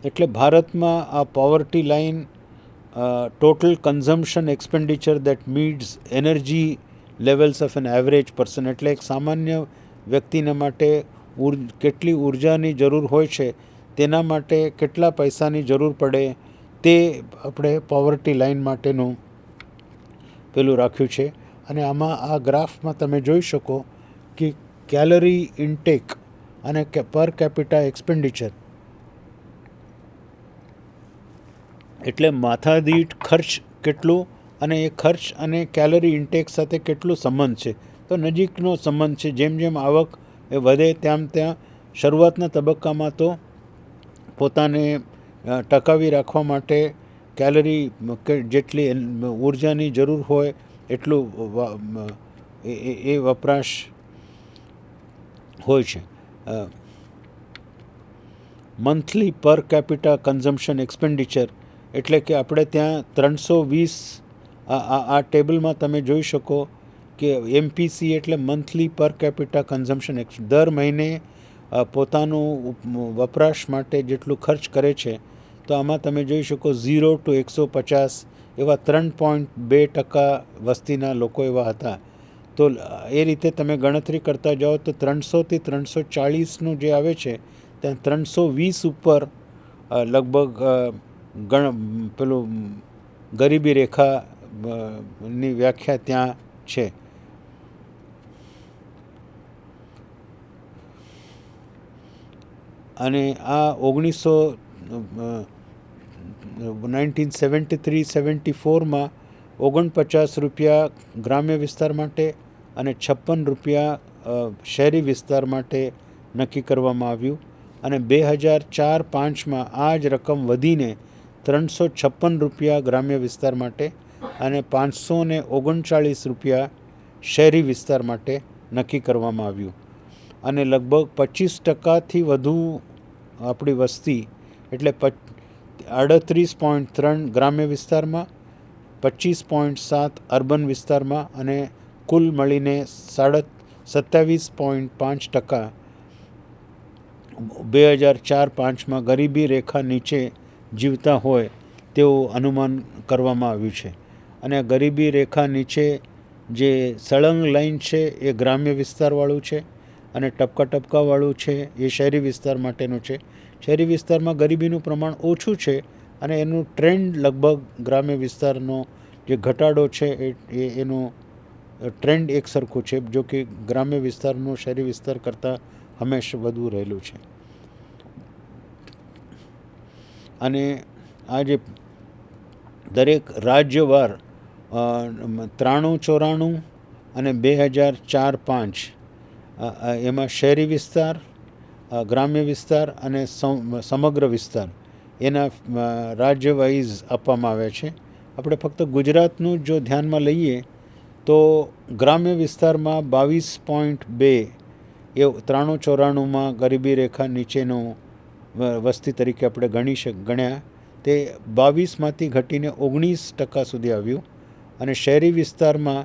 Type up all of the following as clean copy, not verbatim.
એટલે ભારતમાં આ poverty line total consumption expenditure that meets energy levels of an average person, એટલે એક સામાન્ય વ્યક્તિના માટે કેટલી ઉર્જાની જરૂર હોય છે તેના માટે કેટલા પૈસાની જરૂર પડે તે આપણે પોવર્ટી લાઇન માટેનું પેલું રાખ્યું છે. અને આમાં આ ગ્રાફમાં તમે જોઈ શકો કે કેલરી ઇન્ટેક અને પર કેપિટા એક્સપેન્ડિચર એટલે માથાદીઠ ખર્ચ કેટલું અને એ ખર્ચ અને કેલરી ઇન્ટેક સાથે કેટલું સંબંધ છે. તો નજીકનો સંબંધ છે. જેમ જેમ આવક એ વધે ત્યાં શરૂઆતના તબક્કામાં તો પોતાને ટકાવી રાખવા માટે કેલરી જેટલી ઉર્જાની જરૂર હોય એટલું એ વપરાશ હોય છે. મંથલી પર કેપિટા કન્ઝમ્પશન એક્સપેન્ડિચર એટલે કે આપણે ત્યાં 320 આ ટેબલમાં તમે જોઈ શકો કે MPC એટલે મંથલી પર કેપિટા કન્ઝમ્પશન દર મહિને પોતાનું વપરાશ માટે જેટલું ખર્ચ કરે છે. તો આમાં તમે જોઈ શકો 0 to 150 એવા 3.2% વસ્તીના લોકો એવા હતા. તો એ રીતે તમે ગણતરી કરતા જાઓ તો 300થી 340નું જે આવે છે ત્યાં 320 ઉપર લગભગ પેલું ગરીબી રેખાની વ્યાખ્યા ત્યાં છે. અને આ 1973-74માં 49 રૂપિયા ગ્રામ્ય વિસ્તાર માટે અને 56 રૂપિયા શહેરી વિસ્તાર માટે નક્કી કરવામાં આવ્યું. અને 2004-05માં આ જ રકમ વધીને 356 રૂપિયા ગ્રામ્ય વિસ્તાર માટે અને 539 રૂપિયા શહેરી વિસ્તાર માટે નક્કી કરવામાં આવ્યું. અને લગભગ 25%થી વધુ આપણી વસ્તી એટલે 38.3 ગ્રામ્ય વિસ્તારમાં, 25.7 અર્બન વિસ્તારમાં અને કુલ મળીને 27.5% 2004-05માં ગરીબી રેખા નીચે જીવતા હોય તેવું અનુમાન કરવામાં આવ્યું છે. અને ગરીબી રેખા નીચે જે સળંગ લાઈન છે એ ગ્રામ્ય વિસ્તારવાળું છે અને ટપકાવાળું છે એ શહેરી વિસ્તાર માટેનું છે. શહેરી વિસ્તારમાં ગરીબીનું પ્રમાણ ઓછું છે અને એનું ટ્રેન્ડ લગભગ ગ્રામ્ય વિસ્તારનો જે ઘટાડો છે એનું ટ્રેન્ડ એક સરખું છે, જો કે ગ્રામ્ય વિસ્તારનું શહેરી વિસ્તાર કરતાં હંમેશા વધુ રહેલું છે. અને આ જે દરેક રાજ્યવાર 93-94 અને 2004-05 એમાં શહેરી વિસ્તાર, ગ્રામ્ય વિસ્તાર અને સમગ્ર વિસ્તાર એના રાજ્ય વાઇઝ આપવામાં આવ્યા છે. આપણે ફક્ત ગુજરાતનું જો ધ્યાનમાં લઈએ તો ગ્રામ્ય વિસ્તારમાં 22.2 એ 93-94માં ગરીબી રેખા નીચેનું વસ્તી તરીકે આપણે ગણ્યા તે 22માંથી ઘટીને 19% સુધી આવ્યું. અને શહેરી વિસ્તારમાં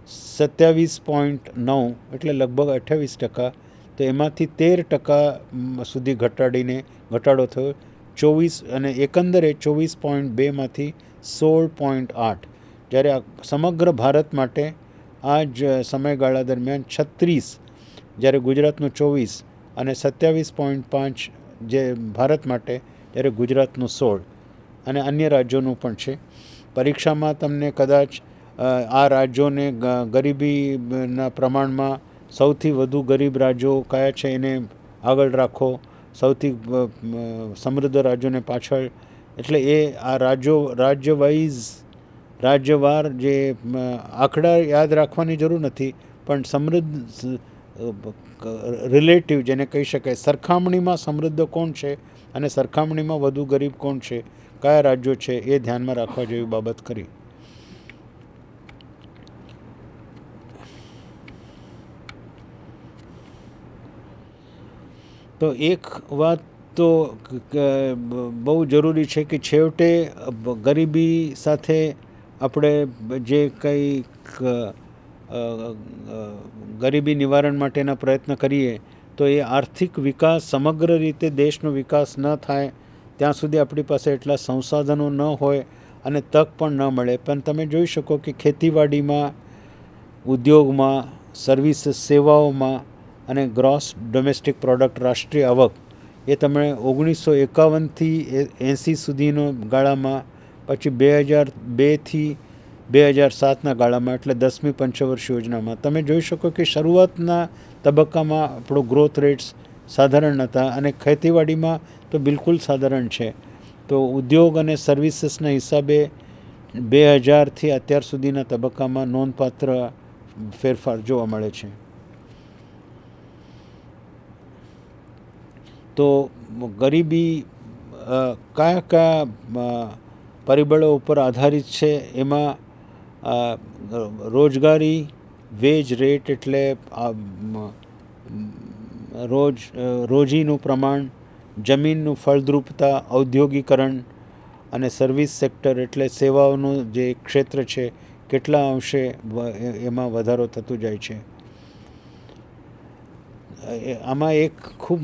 27.9 એટલે લગભગ 28%. તો એમાંથી 13% સુધી ઘટાડો થયો 24 અને એકંદરે 24.2માંથી 16.8. જ્યારે આ સમગ્ર ભારત માટે આ જ સમયગાળા દરમિયાન 36, જ્યારે ગુજરાતનું 24 અને 27.5 જે ભારત માટે, જ્યારે ગુજરાતનું 16 અને અન્ય રાજ્યોનું પણ છે. પરીક્ષામાં તમને કદાચ આ રાજ્યોને ગરીબીના પ્રમાણમાં સૌથી વધુ ગરીબ રાજ્યો કયા છે એને આગળ રાખો, સૌથી સમૃદ્ધ રાજ્યોને પાછળ, એટલે એ આ રાજ્યવાર જે આંકડા યાદ રાખવાની જરૂર નથી, પણ સમૃદ્ધ રિલેટિવ જેને કહી શકાય, સરખામણીમાં સમૃદ્ધ કોણ છે અને સરખામણીમાં વધુ ગરીબ કોણ છે, કયા રાજ્યો છે એ ધ્યાનમાં રાખવા જેવી બાબત કરી. તો એક વાત તો બહુ જરૂરી છે કે છેવટે ગરીબી સાથે આપણે જે કંઈ ગરીબી નિવારણ માટેના પ્રયત્ન કરીએ તો એ આર્થિક વિકાસ, સમગ્ર રીતે દેશનો વિકાસ ન થાય ત્યાં સુધી આપણી પાસે એટલા સંસાધનો ન હોય અને તક પણ ન મળે. પણ તમે જોઈ શકો કે ખેતીવાડીમાં, ઉદ્યોગમાં, સર્વિસીસ સેવાઓમાં અને ગ્રોસ ડોમેસ્ટિક પ્રોડક્ટ રાષ્ટ્રીય આવક એ તમે 1951થી 80 સુધીનો ગાળામાં, પછી 2002થી 2007ના ગાળામાં, એટલે 10મી પંચવર્ષ યોજનામાં તમે જોઈ શકો કે શરૂઆતના તબક્કામાં આપણો ગ્રોથ રેટ્સ સાધારણ હતા અને ખેતીવાડીમાં તો બિલકુલ સાધારણ છે. તો ઉદ્યોગ અને સર્વિસીસના હિસાબે 2000થી અત્યાર સુધીના તબક્કામાં નોંધપાત્ર ફેરફાર જોવા મળે છે. તો ગરીબી કયા કયા પરિબળો ઉપર આધારિત છે? એમાં રોજગારી, વેજ રેટ એટલે રોજીનું પ્રમાણ, જમીનનું ફળદ્રુપતા, ઔદ્યોગિકરણ અને સર્વિસ સેક્ટર એટલે સેવાઓનું જે ક્ષેત્ર છે કેટલા અંશે એમાં વધારો થતો જાય છે. આમાં એક ખૂબ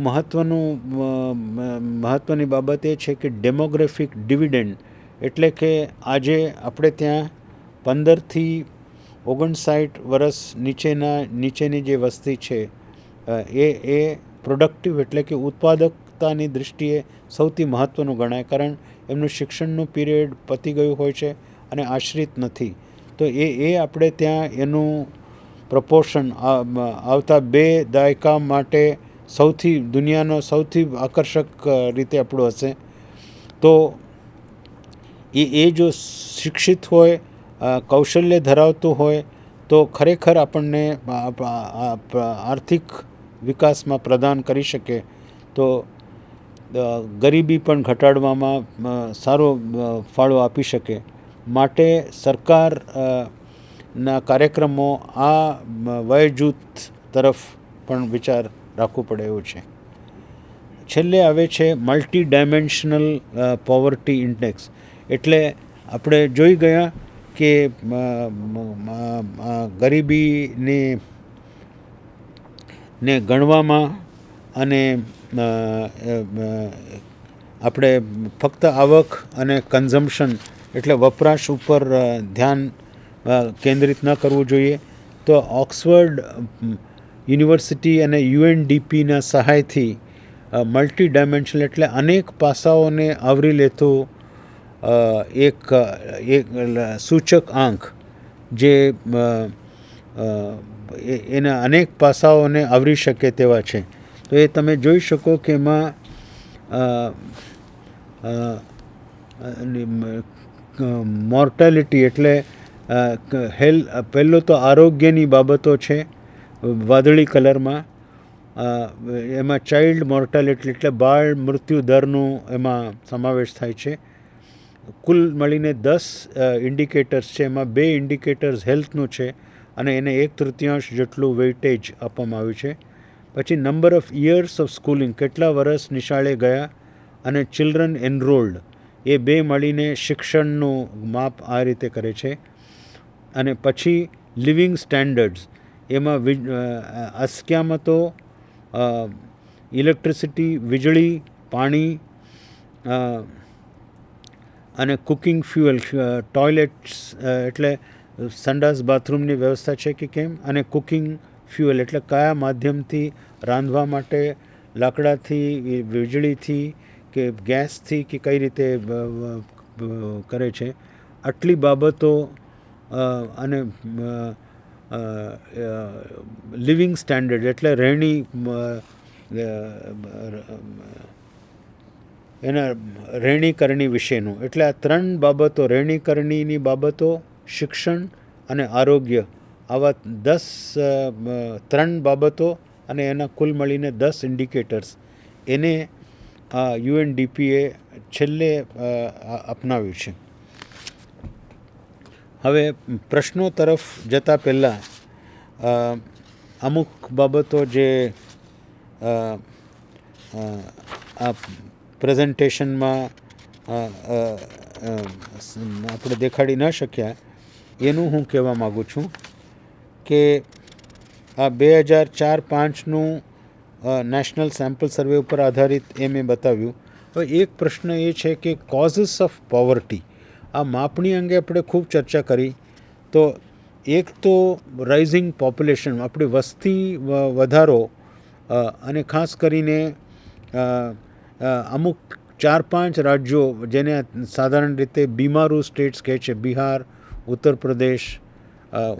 મહત્ત્વની બાબત એ છે કે ડેમોગ્રાફિક ડિવિડન્ડ, એટલે કે આજે આપણે ત્યાં 15થી 59 વર્ષ નીચેની જે વસ્તી છે એ પ્રોડક્ટિવ એટલે કે ઉત્પાદકતાની દૃષ્ટિએ સૌથી મહત્ત્વનું ગણાય, કારણ એમનું શિક્ષણનું પીરિયડ પતી ગયું હોય છે અને આશ્રિત નથી. તો એ આપણે ત્યાં એનું પ્રપોર્શન આવતા 2 દાયકા માટે દુનિયાનો સૌથી આકર્ષક રીતે આપણું હશે. તો એ જો શિક્ષિત હોય, કૌશલ્ય ધરાવતું હોય તો ખરેખર આપણને આર્થિક વિકાસમાં પ્રદાન કરી શકે. તો ગરીબી પણ ઘટાડવામાં સારો ફાળો આપી શકે. માટે સરકારના કાર્યક્રમો આ વયજૂથ તરફ પણ વિચાર રાખવું પડે એવું છે. છેલ્લે આવે છે મલ્ટી ડાયમેન્શનલ પોવર્ટી ઇન્ડેક્સ. એટલે આપણે જોઈ ગયા કે ગરીબીને ગણવામાં અને આપણે ફક્ત આવક અને કન્ઝમ્પશન એટલે વપરાશ ઉપર ધ્યાન કેન્દ્રિત ન કરવું જોઈએ. તો ઓક્સફર્ડ યુનિવર્સિટી અને UNDPના સહાયથી મલ્ટી ડાયમેન્શનલ એટલે અનેક પાસાઓને આવરી લેતું એક સૂચક આંક, જે એના અનેક પાસાઓને આવરી શકે તેવા છે. તો એ તમે જોઈ શકો કે એમાં મોર્ટાલિટી એટલે પહેલો તો આરોગ્યની બાબતો છે વાદળી કલરમાં. એમાં ચાઇલ્ડ મોર્ટાલિટી એટલે બાળ મૃત્યુ દરનું એમાં સમાવેશ થાય છે. કુલ મળીને 10 ઇન્ડિકેટર્સ છે. એમાં 2 ઇન્ડિકેટર્સ હેલ્થનું છે અને એને 1/3 જેટલું વેઇટેજ આપવામાં આવ્યું છે. પછી number of years of schooling, કેટલા વર્ષ નિશાળે ગયા, અને ચિલ્ડ્રન એનરોલ્ડ, એ 2 મળીને શિક્ષણનું માપ આ રીતે કરે છે. અને પછી લિવિંગ સ્ટેન્ડર્ડ્સ, એમાં અસ્ક્યામતો, ઇલેક્ટ્રિસિટી, વીજળી, પાણી અને કુકિંગ ફ્યુઅલ, ટોયલેટ્સ એટલે સંડાસ બાથરૂમની વ્યવસ્થા છે કે કેમ, અને કુકિંગ ફ્યુઅલ એટલે કયા માધ્યમથી રાંધવા માટે, લાકડાથી, વીજળીથી કે ગેસથી કે કઈ રીતે કરે છે. આટલી બાબતો અને લિવિંગ સ્ટેન્ડર્ડ એટલે રહેણીકરણી વિશેનું, એટલે આ 3 બાબતો, રહેણીકરણીની બાબતો, શિક્ષણ અને આરોગ્ય, આવા 3 બાબતો અને એના કુલ મળીને 10 ઇન્ડિકેટર્સ, એને UNDPએ છેલ્લે અપનાવ્યું છે. હવે પ્રશ્નો તરફ જતાં પહેલાં અમુક બાબતો જે આ પ્રેઝન્ટેશનમાં આપણે દેખાડી ન શક્યા, એનું હું કહેવા માગું છું કે આ 2004-05નું નેશનલ સેમ્પલ સર્વે ઉપર આધારિત એ મેં બતાવ્યું. હવે એક પ્રશ્ન એ છે કે કોઝિસ ઓફ પોવર્ટી, આ માપણી અંગે આપણે ખૂબ ચર્ચા કરી. તો એક તો રાઇઝિંગ પોપ્યુલેશન, આપણી વસ્તી વધારો, અને ખાસ કરીને અમુક 4-5 રાજ્યો જેને સાધારણ રીતે બીમારૂ સ્ટેટ્સ કહે છે, બિહાર, ઉત્તર પ્રદેશ,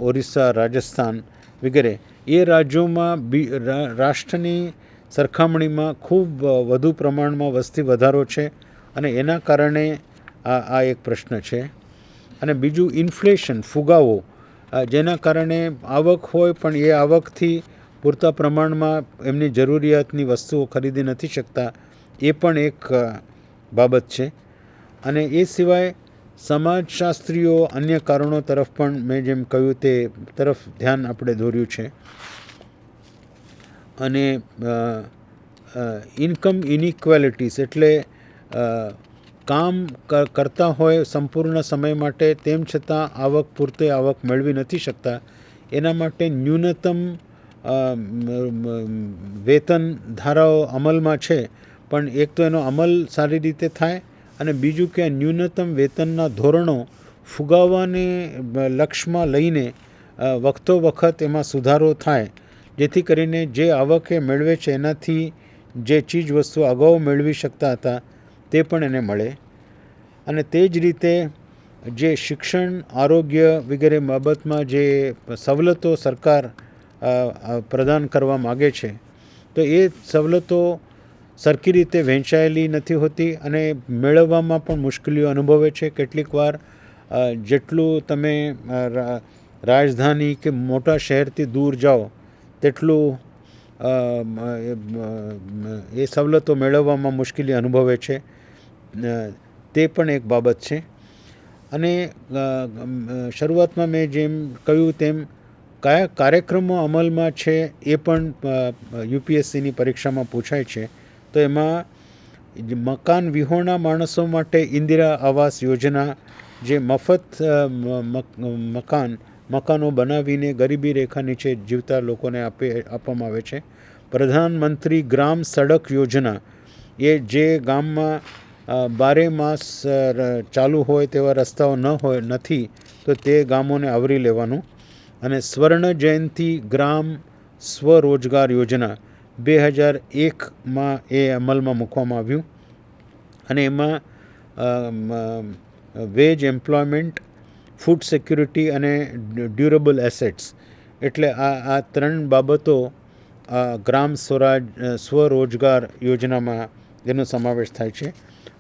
ઓરિસ્સા, રાજસ્થાન વગેરે, એ રાજ્યોમાં રાષ્ટ્રની સરખામણીમાં ખૂબ વધુ પ્રમાણમાં વસ્તી વધારો છે અને એના કારણે આ એક પ્રશ્ન છે. અને બીજું ઇન્ફ્લેશન, ફુગાવો, જેના કારણે આવક હોય પણ એ આવકથી પૂરતા પ્રમાણમાં એમની જરૂરિયાતની વસ્તુઓ ખરીદી નથી શકતા, એ પણ એક બાબત છે. અને એ સિવાય સમાજશાસ્ત્રીઓ અન્ય કારણો તરફ પણ મેં જેમ કહ્યું તે તરફ ધ્યાન આપણે દોર્યું છે. અને ઇન્કમ ઇનઇક્વાલિટીઝ એટલે કામ કરતા હોય સંપૂર્ણ સમય માટે, તેમ છતાં આવક પૂરતી આવક મેળવી નથી શકતા, એના માટે ન્યૂનતમ વેતન ધારાઓ અમલમાં છે, પણ એક તો એનો અમલ સારી રીતે થાય, અને બીજું કે ન્યૂનતમ વેતનના ધોરણો ફુગાવાને લક્ષ્યમાં લઈને વખતો વખત એમાં સુધારો થાય, જેથી કરીને જે આવક એ મેળવે છે એનાથી જે ચીજ વસ્તુ અગાઉ મેળવી શકતા હતા તે પણ એને મળે. અને તે જ રીતે જે શિક્ષણ, આરોગ્ય વગેરે બાબતમાં જે સવલતો સરકાર પ્રદાન કરવા માગે છે, તો એ સવલતો સરખી રીતે વહેંચાયેલી નથી હોતી અને મેળવવામાં પણ મુશ્કેલીઓ અનુભવે છે. કેટલીક વાર જેટલું તમે રાજધાની કે મોટા શહેરથી દૂર જાઓ તેટલું એ સવલતો મેળવવામાં મુશ્કેલી અનુભવે છે. તે પણ એક બાબત છે. અને શરૂઆતમાં મેં જેમ કહ્યું તેમ કયા કાર્યક્રમો અમલમાં છે એ પણ યુપીએસસીની પરીક્ષામાં પૂછાય છે. તો એમાં મકાન વિહોણા માણસો માટે ઇન્દિરા આવાસ યોજના, જે મફત મકાનો બનાવીને ગરીબી રેખા નીચે જીવતા લોકોને આપવામાં આવે છે. પ્રધાનમંત્રી ગ્રામ સડક યોજના, એ જે ગામમાં 12 માસ ચાલુ હોય તેવા રસ્તાઓ નથી, તો તે ગામોને આવરી લેવાનું. અને સ્વર્ણ જયંતિ ગ્રામ સ્વરોજગાર યોજના 2001માં એ અમલમાં મૂકવામાં આવ્યું. અને એમાં વેજ એમ્પ્લોયમેન્ટ, ફૂડ સિક્યુરિટી અને ડ્યુરેબલ એસેટ્સ, એટલે આ 3 બાબતો ગ્રામ સ્વરોજગાર યોજનામાં એનો સમાવેશ થાય છે.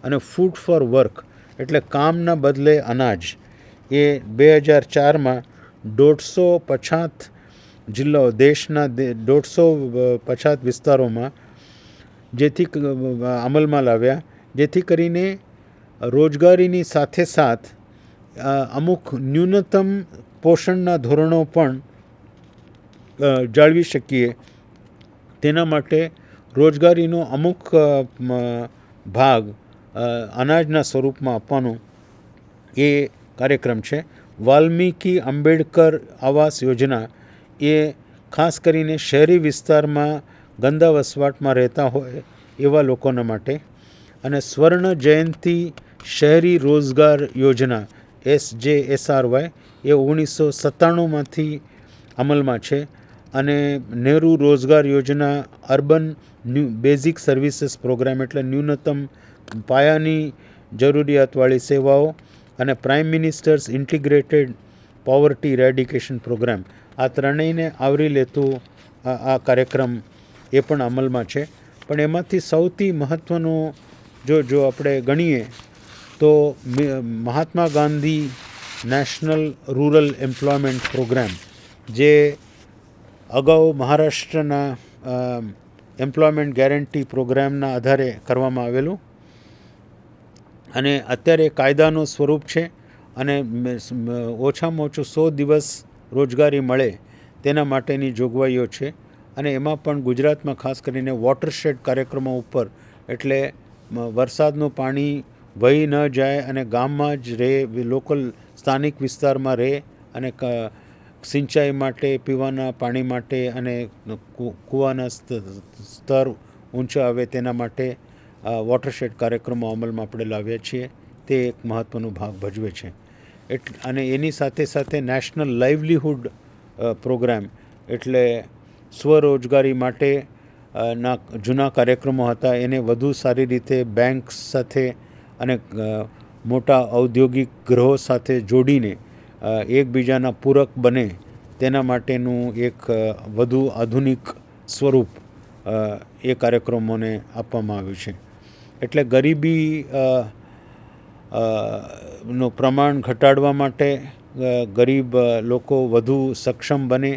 અને ફૂડ ફોર વર્ક એટલે કામના બદલે અનાજ, એ 2004માં 150 જિલ્લાઓ, દેશના 150 વિસ્તારોમાં જેથી અમલમાં લાવ્યા, જેથી કરીને રોજગારીની સાથે સાથ અમુક ન્યૂનતમ પોષણના ધોરણો પણ જાળવી શકીએ. તેના માટે રોજગારીનો અમુક ભાગ અનાજના સ્વરૂપમાં આપવાનો એ કાર્યક્રમ છે. વાલ્મીકી આંબેડકર આવાસ યોજના, એ ખાસ કરીને શહેરી વિસ્તારમાં ગંદા વસવાટમાં રહેતા હોય એવા લોકોના માટે. અને સ્વર્ણ જયંતિ શહેરી રોજગાર યોજના SJSRY, એ 1997માંથી અમલમાં છે. અને નહેરુ રોજગાર યોજના અર્બન બેઝિક સર્વિસીસ પ્રોગ્રામ, એટલે ન્યૂનતમ પાયાની જરૂરિયાતવાળી સેવાઓ. અને prime ministers integrated poverty eradication programme, આ ત્રણેયને આવરી લેતું આ કાર્યક્રમ એ પણ અમલમાં છે. પણ એમાંથી સૌથી મહત્ત્વનું જો આપણે ગણીએ તો Mahatma Gandhi national rural employment programme, જે અગાઉ મહારાષ્ટ્રના એમ્પ્લોયમેન્ટ ગેરંટી પ્રોગ્રામના આધારે કરવામાં આવેલું, અને અત્યારે કાયદાનું સ્વરૂપ છે. અને ઓછામાં ઓછું 100 દિવસ રોજગારી મળે તેના માટેની જોગવાઈઓ છે. અને એમાં પણ ગુજરાતમાં ખાસ કરીને વોટરશેડ કાર્યક્રમો ઉપર, એટલે વરસાદનું પાણી વહી ન જાય અને ગામમાં જ રહે, લોકલ સ્થાનિક વિસ્તારમાં રહે, અને સિંચાઈ માટે, પીવાના પાણી માટે અને કૂવાના સ્તર ઊંચા આવે તેના માટે વોટરશેડ કાર્યક્રમો અમલમાં આપણે લાવ્યા છીએ. તે એક મહત્ત્વનો ભાગ ભજવે છે. અને એની સાથે સાથે નેશનલ લાઇવલીહુડ પ્રોગ્રામ એટલે સ્વરોજગારી માટે ના જૂના કાર્યક્રમો હતા એને વધુ સારી રીતે બેંક્સ સાથે અને મોટા ઔદ્યોગિક ગ્રહો સાથે જોડીને એકબીજાના પૂરક બને તેના માટેનું એક વધુ આધુનિક સ્વરૂપ એ કાર્યક્રમોને આપવામાં આવ્યું છે. એટલે ગરીબી નું પ્રમાણ ઘટાડવા માટે ગરીબ લોકો વધુ સક્ષમ બને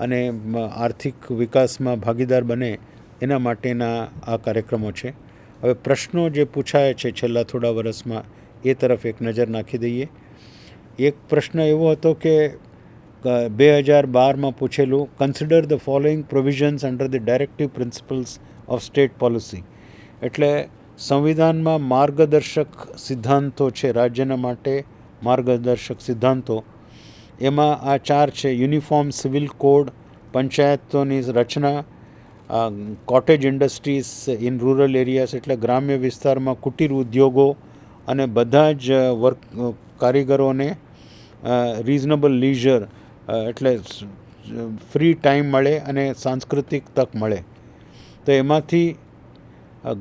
અને આર્થિક વિકાસમાં ભાગીદાર બને એના માટેના આ કાર્યક્રમો છે. હવે પ્રશ્નો જે પૂછાયા છે છેલ્લા થોડા વર્ષમાં એ તરફ એક નજર નાખી દઈએ. એક પ્રશ્ન એવો હતો કે 2012માં પૂછેલું, consider the following provisions under the directive principles of state policy. એટલે સંવિધાનમાં માર્ગદર્શક સિદ્ધાંતો છે, રાજ્યના માટે માર્ગદર્શક સિદ્ધાંતો. એમાં આ 4 છે: યુનિફોર્મ સિવિલ કોડ, પંચાયતોની રચના, cottage industries in rural areas એટલે ગ્રામ્ય વિસ્તારમાં કુટીર ઉદ્યોગો અને બધા જ કારીગરોને રિઝનેબલ લીઝર એટલે ફ્રી ટાઈમ મળે અને સાંસ્કૃતિક તક મળે. તો એમાંથી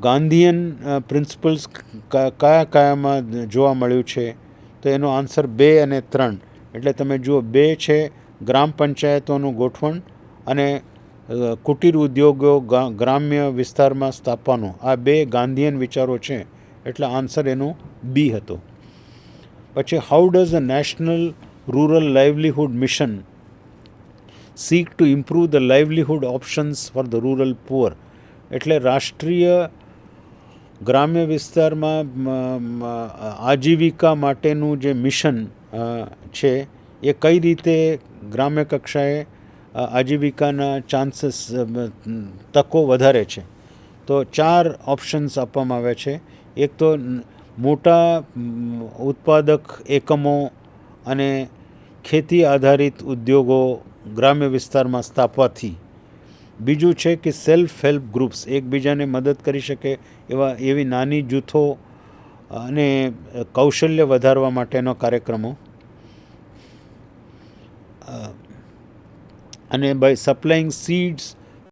ગાંધીયન પ્રિન્સિપલ્સ કયામાં જોવા મળ્યું છે? તો એનો આન્સર 2 અને 3. એટલે તમે જુઓ, 2 છે ગ્રામ પંચાયતોનું ગોઠવણ અને કુટીર ઉદ્યોગો ગ્રામ્ય વિસ્તારમાં સ્થાપવાનો. આ 2 ગાંધીયન વિચારો છે એટલે આન્સર એનો બી હતો. પછી how does a national rural livelihood mission seek to improve the livelihood options for the rural poor. એટલે રાષ્ટ્રીય ગ્રામ્ય વિસ્તારમાં આજીવિકા માટેનું જે મિશન છે એ કઈ રીતે ગ્રામ્ય કક્ષાએ આજીવિકાના ચાન્સીસ તકો વધારે છે? તો 4 ઓપ્શન્સ આપવામાં આવ્યા છે. એક તો મોટા ઉત્પાદક એકમો અને ખેતી આધારિત ઉદ્યોગો ગ્રામ્ય વિસ્તારમાં સ્થાપવાથી. બીજું છે કે સેલ્ફ હેલ્પ ગ્રુપ્સ, એકબીજાને મદદ કરી શકે એવી નાની જૂથો અને કૌશલ્ય વધારવા માટેનો કાર્યક્રમો. અને બાય સપ્લાઇંગ સીડ્સ,